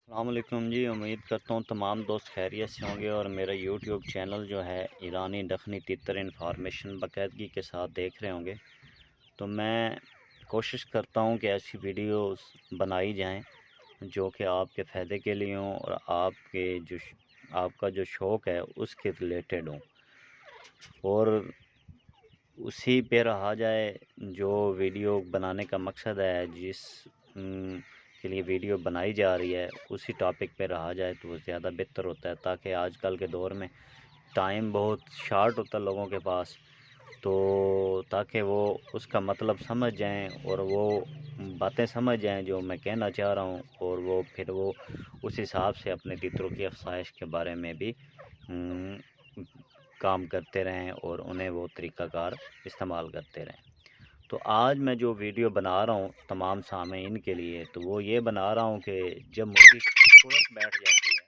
السلام علیکم جی، امید کرتا ہوں تمام دوست خیریت سے ہوں گے اور میرا یوٹیوب چینل جو ہے ایرانی دکنی تتر انفارمیشن باقاعدگی کے ساتھ دیکھ رہے ہوں گے۔ تو میں کوشش کرتا ہوں کہ ایسی ویڈیوز بنائی جائیں جو کہ آپ کے فائدے کے لیے ہوں اور آپ کا جو شوق ہے اس کے ریلیٹڈ ہوں، اور اسی پہ رہا جائے جو ویڈیو بنانے کا مقصد ہے، جس کے لیے ویڈیو بنائی جا رہی ہے اسی ٹاپک پہ رہا جائے تو وہ زیادہ بہتر ہوتا ہے، تاکہ آج کل کے دور میں ٹائم بہت شارٹ ہوتا ہے لوگوں کے پاس، تو تاکہ وہ اس کا مطلب سمجھ جائیں اور وہ باتیں سمجھ جائیں جو میں کہنا چاہ رہا ہوں، اور وہ پھر وہ اس حساب سے اپنے تیتروں کی افزائش کے بارے میں بھی کام کرتے رہیں اور انہیں وہ طریقہ کار استعمال کرتے رہیں۔ تو آج میں جو ویڈیو بنا رہا ہوں تمام سامعین کے لیے، تو وہ یہ بنا رہا ہوں کہ جب مرغی کڑک بیٹھ جاتی ہے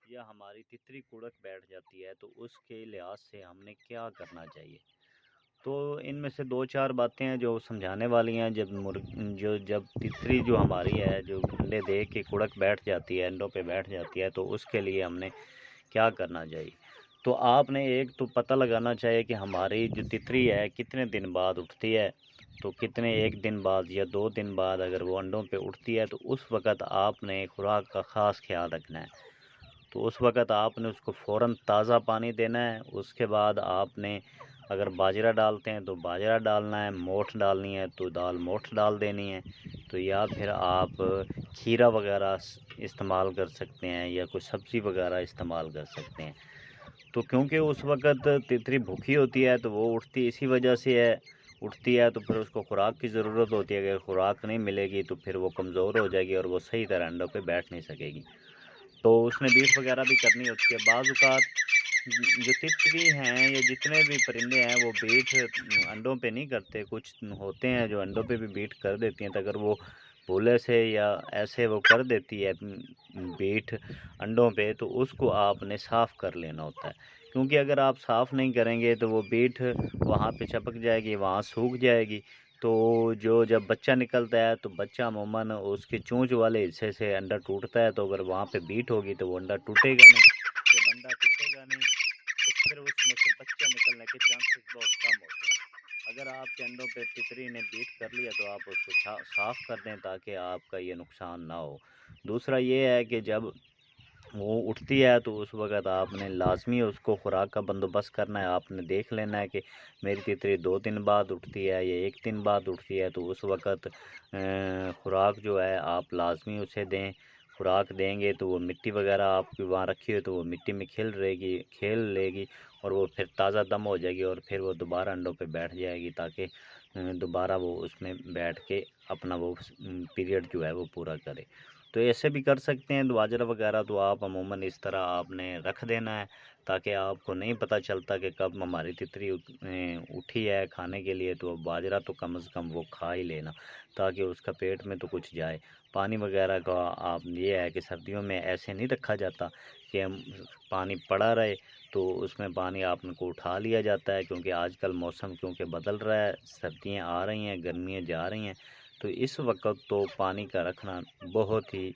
یا ہماری تتری کڑک بیٹھ جاتی ہے تو اس کے لحاظ سے ہم نے کیا کرنا چاہیے۔ تو ان میں سے دو چار باتیں ہیں جو سمجھانے والی ہیں۔ جب تتری جو ہماری ہے جو انڈے دے کے کڑک بیٹھ جاتی ہے، انڈوں پہ بیٹھ جاتی ہے، تو اس کے لیے ہم نے کیا کرنا چاہیے۔ تو آپ نے ایک تو پتہ لگانا چاہیے کہ ہماری جو تتری ہے کتنے دن بعد اٹھتی ہے، تو کتنے ایک دن بعد یا 2 دن بعد اگر وہ انڈوں پہ اٹھتی ہے تو اس وقت آپ نے خوراک کا خاص خیال رکھنا ہے۔ تو اس وقت آپ نے اس کو فوراً تازہ پانی دینا ہے۔ اس کے بعد آپ نے اگر باجرہ ڈالتے ہیں تو باجرہ ڈالنا ہے، موٹھ ڈالنی ہے تو دال موٹھ ڈال دینی ہے، تو یا پھر آپ کھیرا وغیرہ استعمال کر سکتے ہیں یا کوئی سبزی وغیرہ استعمال کر سکتے ہیں۔ تو کیونکہ اس وقت تتری بھوکی ہوتی ہے تو وہ اٹھتی اسی وجہ سے ہے، اٹھتی ہے تو پھر اس کو خوراک کی ضرورت ہوتی ہے۔ اگر خوراک نہیں ملے گی تو پھر وہ کمزور ہو جائے گی اور وہ صحیح طرح انڈوں پہ بیٹھ نہیں سکے گی، تو اس نے بیٹ وغیرہ بھی کرنی ہوتی ہے۔ بعض اوقات جو تتری ہیں یا جتنے بھی پرندے ہیں وہ بیٹ انڈوں پہ نہیں کرتے، کچھ ہوتے ہیں جو انڈوں پہ بھی بیٹ کر دیتی ہیں، تو اگر وہ بھولے سے یا ایسے وہ کر دیتی ہے بیٹ انڈوں پہ، تو اس کو آپ نے صاف کر لینا ہوتا ہے، کیونکہ اگر آپ صاف نہیں کریں گے تو وہ بیٹ وہاں پہ چپک جائے گی، وہاں سوکھ جائے گی، تو جب بچہ نکلتا ہے تو بچہ عموماً اس کے چونچ والے حصے سے انڈا ٹوٹتا ہے، تو اگر وہاں پہ بیٹ ہوگی تو وہ انڈا ٹوٹے گا نہیں، جب انڈا ٹوٹے گا نہیں تو پھر اس میں سے بچہ نکلنے کے چانسز بہت کم ہوتے ہیں۔ اگر آپ کے انڈوں پہ تتری نے بیٹ کر لیا تو آپ اس کو صاف کر دیں تاکہ آپ کا یہ نقصان نہ ہو۔ دوسرا یہ ہے کہ جب وہ اٹھتی ہے تو اس وقت آپ نے لازمی اس کو خوراک کا بندوبست کرنا ہے۔ آپ نے دیکھ لینا ہے کہ میری تتری 2 دن بعد اٹھتی ہے یا 1 دن بعد اٹھتی ہے، تو اس وقت خوراک جو ہے آپ لازمی اسے دیں۔ خوراک دیں گے تو وہ مٹی وغیرہ آپ کی وہاں رکھی ہو تو وہ مٹی میں کھیل لے گی اور وہ پھر تازہ دم ہو جائے گی اور پھر وہ دوبارہ انڈوں پہ بیٹھ جائے گی، تاکہ دوبارہ وہ اس میں بیٹھ کے اپنا وہ پیریڈ جو ہے وہ پورا کرے۔ تو ایسے بھی کر سکتے ہیں باجرہ وغیرہ، تو آپ عموماً اس طرح آپ نے رکھ دینا ہے تاکہ آپ کو نہیں پتہ چلتا کہ کب ہماری تتری اٹھی ہے کھانے کے لیے، تو باجرہ تو کم از کم وہ کھا ہی لینا تاکہ اس کا پیٹ میں تو کچھ جائے۔ پانی وغیرہ کا آپ یہ ہے کہ سردیوں میں ایسے نہیں رکھا جاتا کہ پانی پڑا رہے، تو اس میں پانی آپ کو اٹھا لیا جاتا ہے، کیونکہ آج کل موسم کیونکہ بدل رہا ہے، سردیاں آ رہی ہیں، گرمیاں جا رہی ہیں، تو اس وقت تو پانی کا رکھنا بہت ہی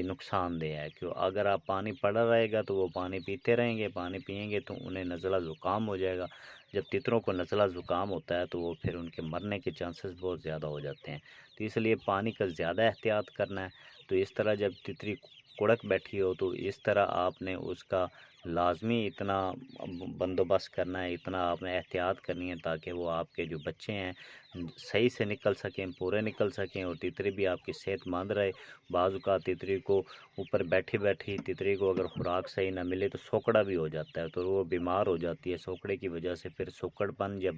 نقصان دہ ہے، کہ اگر آپ پانی پڑا رہے گا تو وہ پانی پیتے رہیں گے، پانی پئیں گے تو انہیں نزلہ زکام ہو جائے گا۔ جب تتروں کو نزلہ زکام ہوتا ہے تو وہ پھر ان کے مرنے کے چانسز بہت زیادہ ہو جاتے ہیں، تو اس لیے پانی کا زیادہ احتیاط کرنا ہے۔ تو اس طرح جب تتری کڑک بیٹھی ہو تو اس طرح آپ نے اس کا لازمی اتنا بندوبست کرنا ہے، اتنا آپ نے احتیاط کرنی ہے تاکہ وہ آپ کے جو بچے ہیں صحیح سے نکل سکیں، پورے نکل سکیں، اور تتری بھی آپ کی صحت مند رہے۔ بعض اوقات تتری کو اوپر بیٹھی تتری کو اگر خوراک صحیح نہ ملے تو سوکڑا بھی ہو جاتا ہے، تو وہ بیمار ہو جاتی ہے، سوکڑے کی وجہ سے پھر سوکڑ پن جب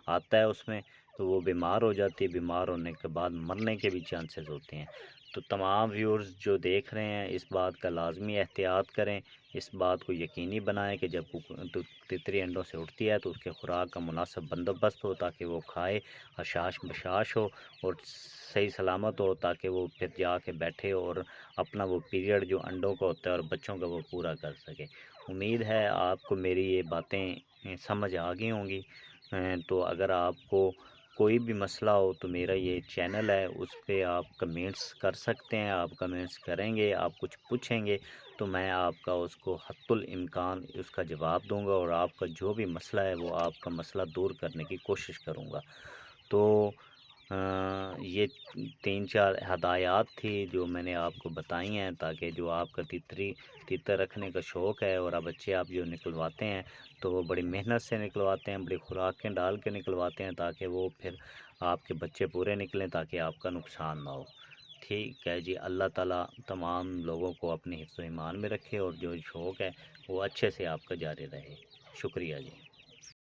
آتا ہے اس میں تو وہ بیمار ہو جاتی ہے، بیمار ہونے کے بعد مرنے کے بھی چانسز ہوتے ہیں۔ تو تمام ویورز جو دیکھ رہے ہیں اس بات کا لازمی احتیاط کریں، اس بات کو یقینی بنائیں کہ جب تتری انڈوں سے اٹھتی ہے تو اس کے خوراک کا مناسب بندوبست ہو تاکہ وہ کھائے، حشاش بشاش ہو اور صحیح سلامت ہو، تاکہ وہ پھر جا کے بیٹھے اور اپنا وہ پیریڈ جو انڈوں کا ہوتا ہے اور بچوں کا وہ پورا کر سکے۔ امید ہے آپ کو میری یہ باتیں سمجھ آ گئی ہوں گی۔ تو اگر آپ کو کوئی بھی مسئلہ ہو تو میرا یہ چینل ہے، اس پہ آپ کمنٹس کر سکتے ہیں، آپ کمنٹس کریں گے، آپ کچھ پوچھیں گے تو میں آپ کا اس کو حتی الامکان اس کا جواب دوں گا، اور آپ کا جو بھی مسئلہ ہے وہ آپ کا مسئلہ دور کرنے کی کوشش کروں گا۔ تو یہ 3-4 ہدایات تھی جو میں نے آپ کو بتائی ہیں، تاکہ جو آپ کا تیتر رکھنے کا شوق ہے، اور بچے آپ جو نکلواتے ہیں تو وہ بڑی محنت سے نکلواتے ہیں، بڑی خوراکیں ڈال کے نکلواتے ہیں، تاکہ وہ پھر آپ کے بچے پورے نکلیں، تاکہ آپ کا نقصان نہ ہو۔ ٹھیک ہے جی، اللہ تعالیٰ تمام لوگوں کو اپنے حفظ و ایمان میں رکھے، اور جو شوق ہے وہ اچھے سے آپ کا جاری رہے۔ شکریہ جی۔